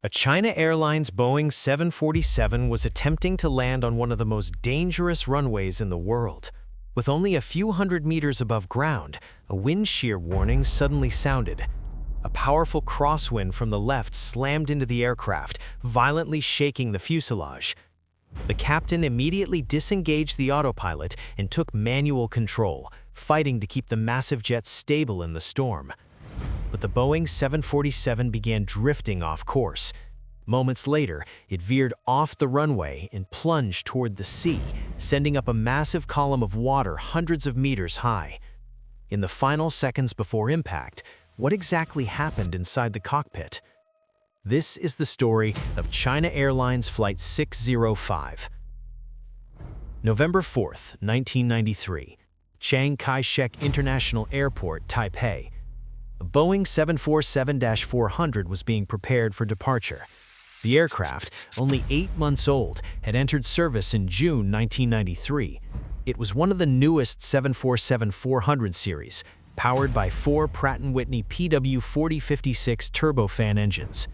A China Airlines Boeing 747 was attempting to land on one of the most dangerous runways in the world. With only a few hundred meters above ground, a wind shear warning suddenly sounded. A powerful crosswind from the left slammed into the aircraft, violently shaking the fuselage. The captain immediately disengaged the autopilot and took manual control, fighting to keep the massive jet stable in the storm. But the Boeing 747 began drifting off course. Moments later, it veered off the runway and plunged toward the sea, sending up a massive column of water hundreds of meters high. In the final seconds before impact, what exactly happened inside the cockpit? This is the story of China Airlines Flight 605. November 4th, 1993, Chiang Kai-shek International Airport, Taipei. A Boeing 747-400 was being prepared for departure. The aircraft, only 8 months old, had entered service in June 1993. It was one of the newest 747-400 series, powered by 4 Pratt & Whitney PW4056 turbofan engines.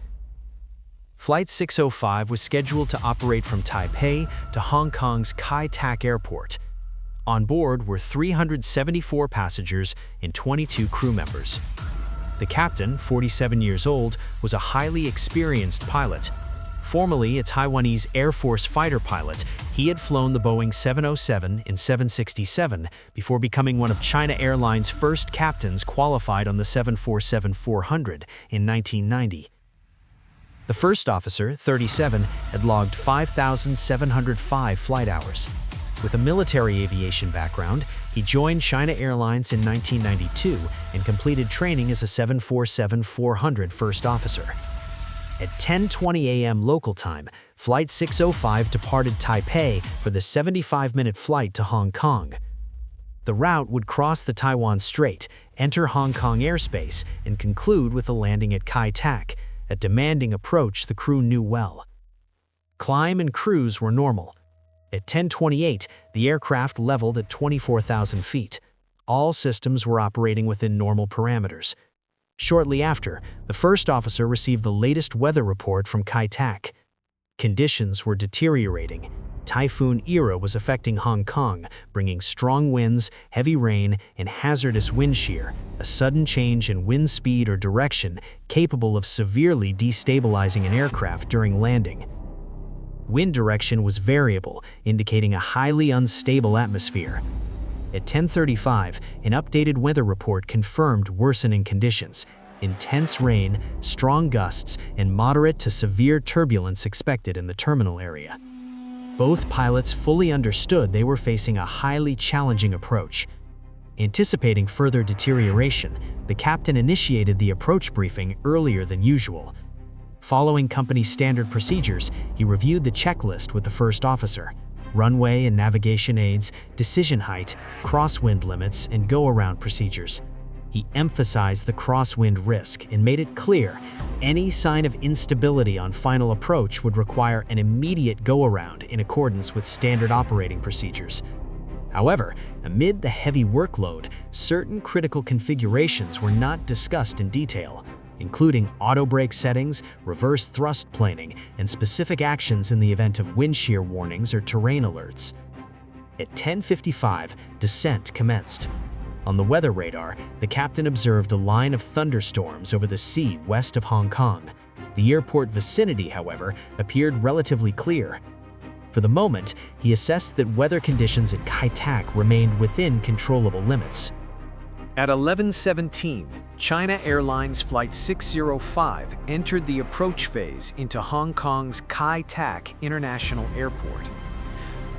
Flight 605 was scheduled to operate from Taipei to Hong Kong's Kai Tak Airport. On board were 374 passengers and 22 crew members. The captain, 47 years old, was a highly experienced pilot. Formerly a Taiwanese Air Force fighter pilot, he had flown the Boeing 707 and 767 before becoming one of China Airlines' first captains qualified on the 747-400 in 1990. The first officer, 37, had logged 5,705 flight hours. With a military aviation background, he joined China Airlines in 1992 and completed training as a 747-400 first officer. At 10:20 a.m. local time, Flight 605 departed Taipei for the 75-minute flight to Hong Kong. The route would cross the Taiwan Strait, enter Hong Kong airspace, and conclude with a landing at Kai Tak, a demanding approach the crew knew well. Climb and cruise were normal. At 10:28, the aircraft leveled at 24,000 feet. All systems were operating within normal parameters. Shortly after, the first officer received the latest weather report from Kai Tak. Conditions were deteriorating. Typhoon Era was affecting Hong Kong, bringing strong winds, heavy rain, and hazardous wind shear, a sudden change in wind speed or direction capable of severely destabilizing an aircraft during landing. Wind direction was variable, indicating a highly unstable atmosphere. At 10:35, an updated weather report confirmed worsening conditions: intense rain, strong gusts, and moderate to severe turbulence expected in the terminal area. Both pilots fully understood they were facing a highly challenging approach. Anticipating further deterioration, the captain initiated the approach briefing earlier than usual. Following company standard procedures, he reviewed the checklist with the first officer: runway and navigation aids, decision height, crosswind limits, and go-around procedures. He emphasized the crosswind risk and made it clear any sign of instability on final approach would require an immediate go-around in accordance with standard operating procedures. However, amid the heavy workload, certain critical configurations were not discussed in detail, including auto-brake settings, reverse thrust planing, and specific actions in the event of wind shear warnings or terrain alerts. At 10:55, descent commenced. On the weather radar, the captain observed a line of thunderstorms over the sea west of Hong Kong. The airport vicinity, however, appeared relatively clear. For the moment, he assessed that weather conditions at Kai Tak remained within controllable limits. At 11:17, China Airlines Flight 605 entered the approach phase into Hong Kong's Kai Tak International Airport.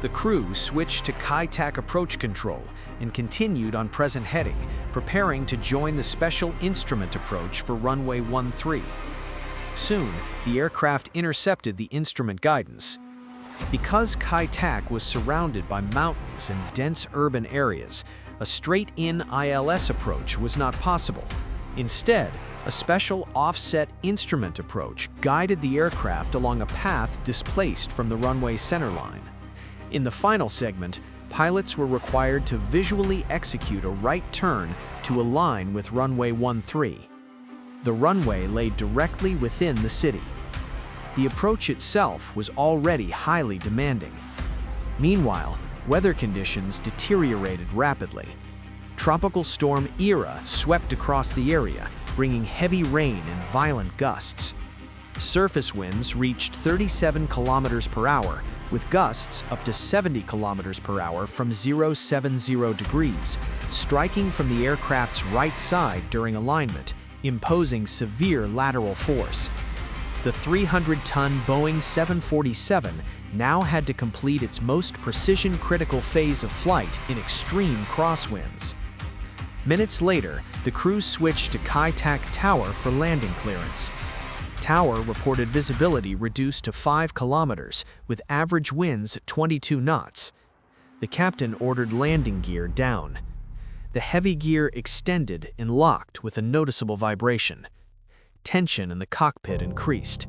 The crew switched to Kai Tak approach control and continued on present heading, preparing to join the special instrument approach for runway 13. Soon, the aircraft intercepted the instrument guidance. Because Kai Tak was surrounded by mountains and dense urban areas, a straight-in ILS approach was not possible. Instead, a special offset instrument approach guided the aircraft along a path displaced from the runway centerline. In the final segment, pilots were required to visually execute a right turn to align with runway 13. The runway lay directly within the city. The approach itself was already highly demanding. Meanwhile, weather conditions deteriorated rapidly. Tropical storm Ira swept across the area, bringing heavy rain and violent gusts. Surface winds reached 37 kilometers per hour, with gusts up to 70 kilometers per hour from 070 degrees, striking from the aircraft's right side during alignment, imposing severe lateral force. The 300-ton Boeing 747 now had to complete its most precision-critical phase of flight in extreme crosswinds. Minutes later, the crew switched to Kai Tak Tower for landing clearance. Tower reported visibility reduced to 5 kilometers, with average winds at 22 knots. The captain ordered landing gear down. The heavy gear extended and locked with a noticeable vibration. Tension in the cockpit increased.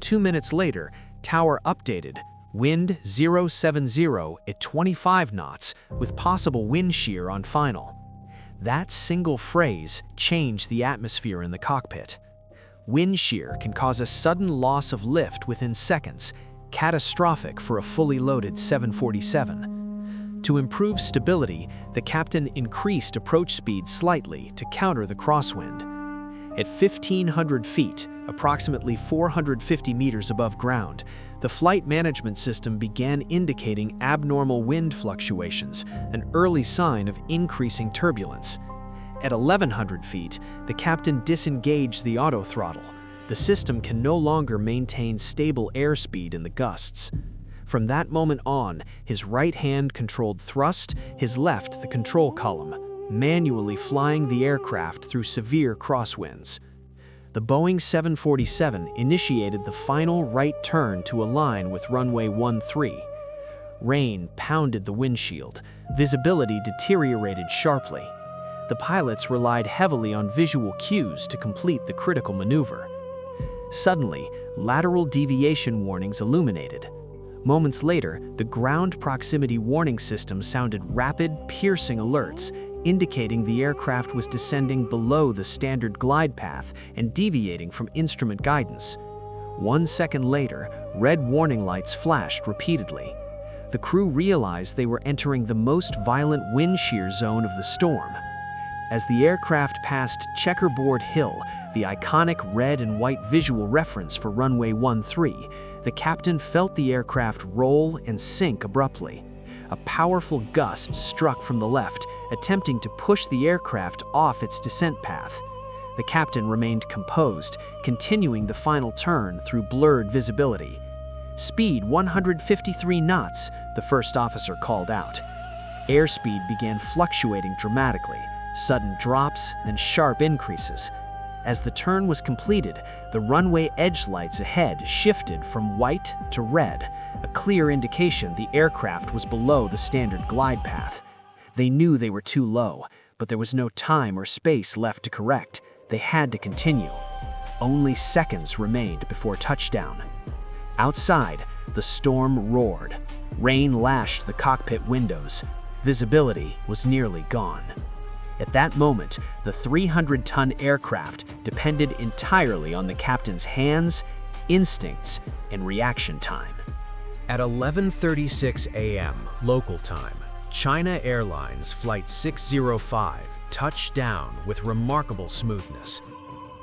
2 minutes later, tower updated, wind 070 at 25 knots, with possible wind shear on final. That single phrase changed the atmosphere in the cockpit. Wind shear can cause a sudden loss of lift within seconds, catastrophic for a fully loaded 747. To improve stability, the captain increased approach speed slightly to counter the crosswind. At 1,500 feet, approximately 450 meters above ground, the flight management system began indicating abnormal wind fluctuations, an early sign of increasing turbulence. At 1,100 feet, the captain disengaged the autothrottle. The system can no longer maintain stable airspeed in the gusts. From that moment on, his right hand controlled thrust, his left the control column, manually flying the aircraft through severe crosswinds. The Boeing 747 initiated the final right turn to align with runway 13. Rain pounded the windshield. Visibility deteriorated sharply. The pilots relied heavily on visual cues to complete the critical maneuver. Suddenly, lateral deviation warnings illuminated. Moments later, the ground proximity warning system sounded rapid, piercing alerts, indicating the aircraft was descending below the standard glide path and deviating from instrument guidance. 1 second later, red warning lights flashed repeatedly. The crew realized they were entering the most violent wind shear zone of the storm. As the aircraft passed Checkerboard Hill, the iconic red and white visual reference for runway 13, the captain felt the aircraft roll and sink abruptly. A powerful gust struck from the left, attempting to push the aircraft off its descent path. The captain remained composed, continuing the final turn through blurred visibility. "Speed 153 knots, the first officer called out. Airspeed began fluctuating dramatically, sudden drops and sharp increases. As the turn was completed, the runway edge lights ahead shifted from white to red, a clear indication the aircraft was below the standard glide path. They knew they were too low, but there was no time or space left to correct. They had to continue. Only seconds remained before touchdown. Outside, the storm roared. Rain lashed the cockpit windows. Visibility was nearly gone. At that moment, the 300-ton aircraft depended entirely on the captain's hands, instincts, and reaction time. At 11:36 a.m. local time, China Airlines Flight 605 touched down with remarkable smoothness.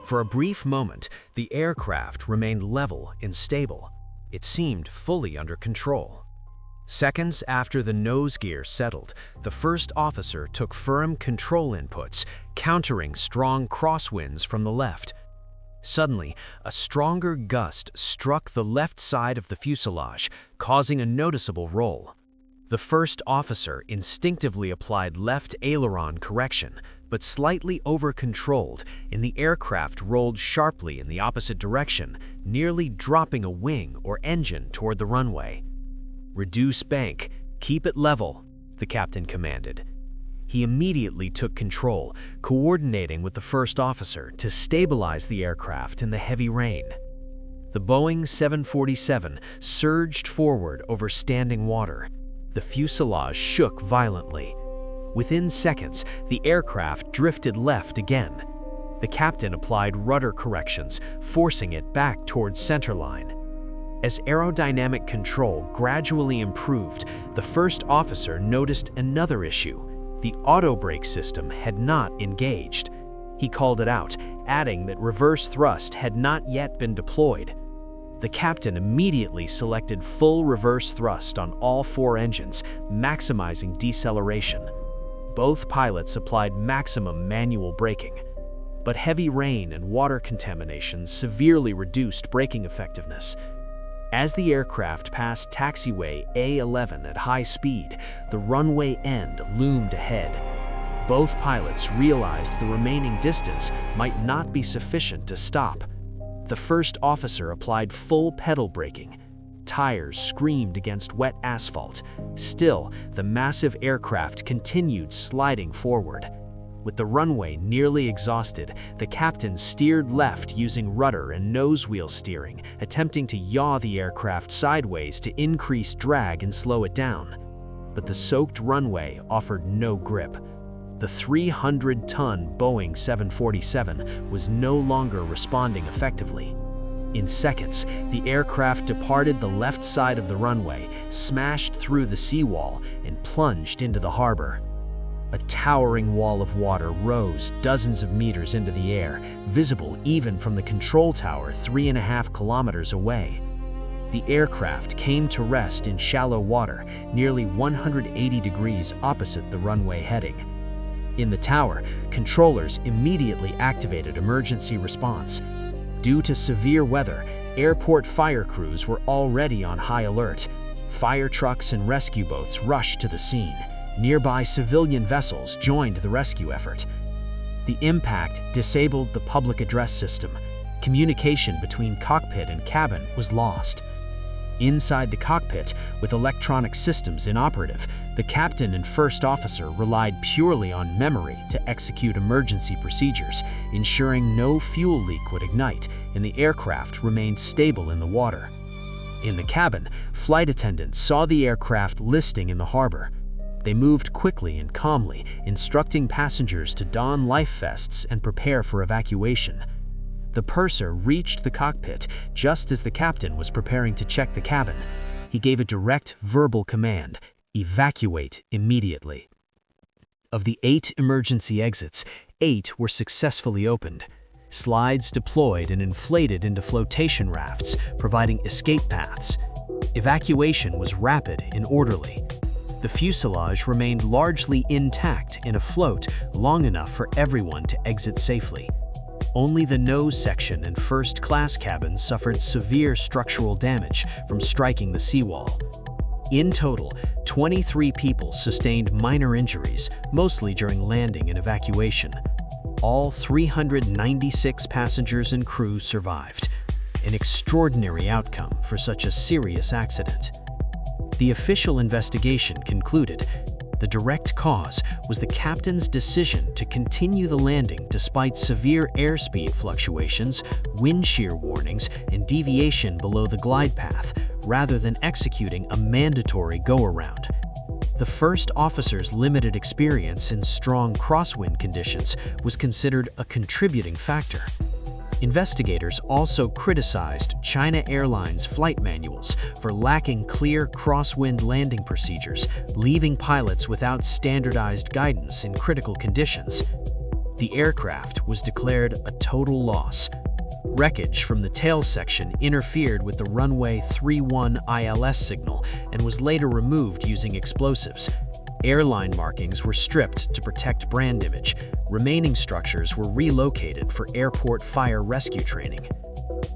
For a brief moment, the aircraft remained level and stable. It seemed fully under control. Seconds after the nose gear settled, the first officer took firm control inputs, countering strong crosswinds from the left. Suddenly, a stronger gust struck the left side of the fuselage, causing a noticeable roll. The first officer instinctively applied left aileron correction, but slightly over-controlled, and the aircraft rolled sharply in the opposite direction, nearly dropping a wing or engine toward the runway. "Reduce bank, keep it level," the captain commanded. He immediately took control, coordinating with the first officer to stabilize the aircraft in the heavy rain. The Boeing 747 surged forward over standing water. The fuselage shook violently. Within seconds, the aircraft drifted left again. The captain applied rudder corrections, forcing it back towards centerline. As aerodynamic control gradually improved, the first officer noticed another issue. The auto-brake system had not engaged. He called it out, adding that reverse thrust had not yet been deployed. The captain immediately selected full reverse thrust on all 4 engines, maximizing deceleration. Both pilots applied maximum manual braking. But heavy rain and water contamination severely reduced braking effectiveness. As the aircraft passed taxiway A11 at high speed, the runway end loomed ahead. Both pilots realized the remaining distance might not be sufficient to stop. The first officer applied full pedal braking. Tires screamed against wet asphalt. Still, the massive aircraft continued sliding forward. With the runway nearly exhausted, the captain steered left using rudder and nose wheel steering, attempting to yaw the aircraft sideways to increase drag and slow it down. But the soaked runway offered no grip. The 300-ton Boeing 747 was no longer responding effectively. In seconds, the aircraft departed the left side of the runway, smashed through the seawall, and plunged into the harbor. A towering wall of water rose dozens of meters into the air, visible even from the control tower 3.5 kilometers away. The aircraft came to rest in shallow water, nearly 180 degrees opposite the runway heading. In the tower, controllers immediately activated emergency response. Due to severe weather, airport fire crews were already on high alert. Fire trucks and rescue boats rushed to the scene. Nearby civilian vessels joined the rescue effort. The impact disabled the public address system. Communication between cockpit and cabin was lost. Inside the cockpit, with electronic systems inoperative, the captain and first officer relied purely on memory to execute emergency procedures, ensuring no fuel leak would ignite and the aircraft remained stable in the water. In the cabin, flight attendants saw the aircraft listing in the harbor. They moved quickly and calmly, instructing passengers to don life vests and prepare for evacuation. The purser reached the cockpit just as the captain was preparing to check the cabin. He gave a direct verbal command: evacuate immediately. Of the 8 emergency exits, 8 were successfully opened. Slides deployed and inflated into flotation rafts, providing escape paths. Evacuation was rapid and orderly. The fuselage remained largely intact and afloat long enough for everyone to exit safely. Only the nose section and first-class cabins suffered severe structural damage from striking the seawall. In total, 23 people sustained minor injuries, mostly during landing and evacuation. All 396 passengers and crew survived, an extraordinary outcome for such a serious accident. The official investigation concluded the direct cause was the captain's decision to continue the landing despite severe airspeed fluctuations, wind shear warnings, and deviation below the glide path, rather than executing a mandatory go-around. The first officer's limited experience in strong crosswind conditions was considered a contributing factor. Investigators also criticized China Airlines flight manuals for lacking clear crosswind landing procedures, leaving pilots without standardized guidance in critical conditions. The aircraft was declared a total loss. Wreckage from the tail section interfered with the runway 31 ILS signal and was later removed using explosives. Airline markings were stripped to protect brand image. Remaining structures were relocated for airport fire rescue training.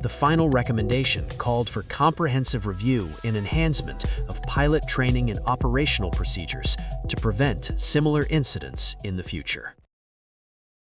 The final recommendation called for comprehensive review and enhancement of pilot training and operational procedures to prevent similar incidents in the future.